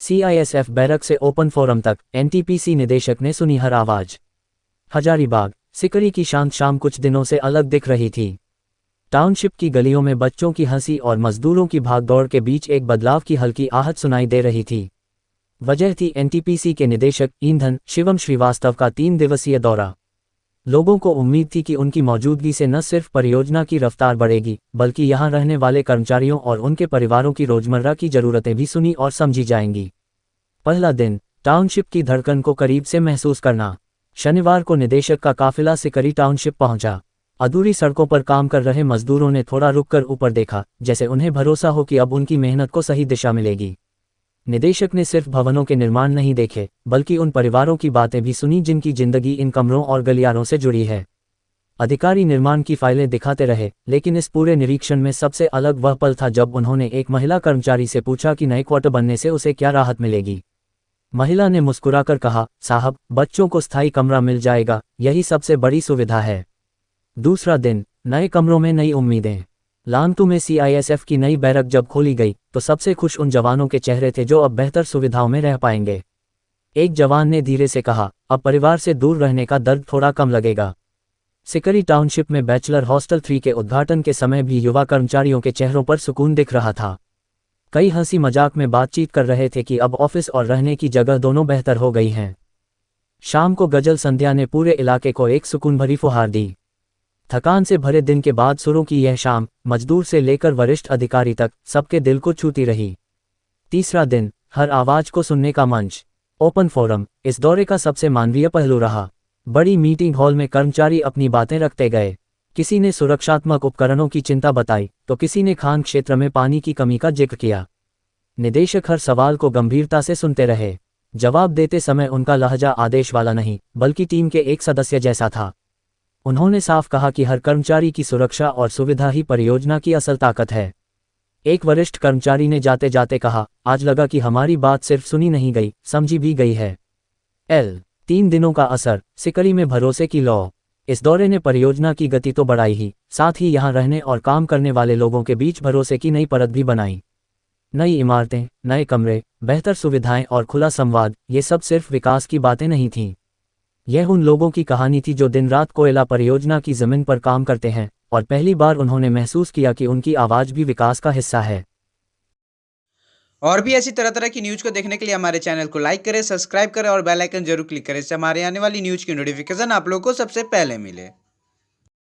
CISF barrack से open forum तक NTPC निदेशक ने सुनी हर आवाज। हजारीबाग सिकरी की शांत शाम कुछ दिनों से अलग दिख रही थी। टाउनशिप की गलियों में बच्चों की हंसी और मजदूरों की भागदौड़ के बीच एक बदलाव की हल्की आहट सुनाई दे रही थी। वजह थी एनटीपीसी के निदेशक ईंधन शिवम श्रीवास्तव का 3 दिवसीय दौरा। लोगों को उम्मीद थी कि उनकी मौजूदगी से न सिर्फ परियोजना की रफ्तार बढ़ेगी, बल्कि यहां रहने वाले कर्मचारियों और उनके परिवारों की रोजमर्रा की जरूरतें भी सुनी और समझी जाएंगी। पहला दिन, टाउनशिप की धड़कन को करीब से महसूस करना। शनिवार को निदेशक का काफिला सिकरी टाउनशिप पहुंचा। अधूरी सड़कों पर काम कर रहे मजदूरों ने थोड़ा रुककर ऊपर देखा, जैसे उन्हें भरोसा हो कि अब उनकी मेहनत को सही दिशा मिलेगी। निदेशक ने सिर्फ भवनों के निर्माण नहीं देखे, बल्कि उन परिवारों की बातें भी सुनी जिनकी जिंदगी इन कमरों और गलियारों से जुड़ी है। अधिकारी निर्माण की फाइलें दिखाते रहे, लेकिन इस पूरे निरीक्षण में सबसे अलग वह पल था जब उन्होंने एक महिला कर्मचारी से पूछा कि नए क्वार्टर बनने से उसे क्या राहत मिलेगी। महिला ने मुस्कुराकर कहा, साहब, बच्चों को स्थायी कमरा मिल जाएगा, यही सबसे बड़ी सुविधा है। दूसरा दिन, नए कमरों में नई उम्मीदें। लांतू में सीआईएसएफ की नई बैरक जब खोली गई तो सबसे खुश उन जवानों के चेहरे थे जो अब बेहतर सुविधाओं में रह पाएंगे। एक जवान ने धीरे से कहा, अब परिवार से दूर रहने का दर्द थोड़ा कम लगेगा। सिकरी टाउनशिप में बैचलर हॉस्टल 3 के उद्घाटन के समय भी युवा कर्मचारियों के चेहरों पर सुकून दिख रहा था। कई हंसी मजाक में बातचीत कर रहे थे कि अब ऑफिस और रहने की जगह दोनों बेहतर हो गई हैं। शाम को गजल संध्या ने पूरे इलाके को एक सुकून भरी फुहार दी। थकान से भरे दिन के बाद शुरू की यह शाम, मजदूर से लेकर वरिष्ठ अधिकारी तक, सबके दिल को छूती रही। तीसरा दिन, हर आवाज को सुनने का मंच। ओपन फोरम इस दौरे का सबसे मानवीय पहलू रहा। बड़ी मीटिंग हॉल में कर्मचारी अपनी बातें रखते गए। किसी ने सुरक्षात्मक उपकरणों की चिंता बताई, तो किसी ने खान क्षेत्र में पानी की कमी का जिक्र किया। निदेशक हर सवाल को गंभीरता से सुनते रहे। जवाब देते समय उनका लहजा आदेश वाला नहीं, बल्कि टीम के एक सदस्य जैसा था। उन्होंने साफ कहा कि हर कर्मचारी की सुरक्षा और सुविधा ही परियोजना की असल ताकत है। एक वरिष्ठ कर्मचारी ने जाते जाते कहा, आज लगा कि हमारी बात सिर्फ सुनी नहीं गई, समझी भी गई है। 3 दिनों का असर, सिकरी में भरोसे की लौ। इस दौरे ने परियोजना की गति तो बढ़ाई ही, साथ ही यहां रहने और काम करने वाले लोगों के बीच भरोसे की नई परत भी बनाई। नई इमारतें, नए कमरे, बेहतर सुविधाएं और खुला संवाद, ये सब सिर्फ विकास की बातें नहीं थीं। यह उन लोगों की कहानी थी जो दिन रात कोयला परियोजना की जमीन पर काम करते हैं, और पहली बार उन्होंने महसूस किया कि उनकी आवाज भी विकास का हिस्सा है। और भी ऐसी तरह तरह की न्यूज को देखने के लिए हमारे चैनल को लाइक करें, सब्सक्राइब करें और बेल आइकन जरूर क्लिक करें, इससे हमारे आने वाली न्यूज की नोटिफिकेशन आप लोगों को सबसे पहले मिले।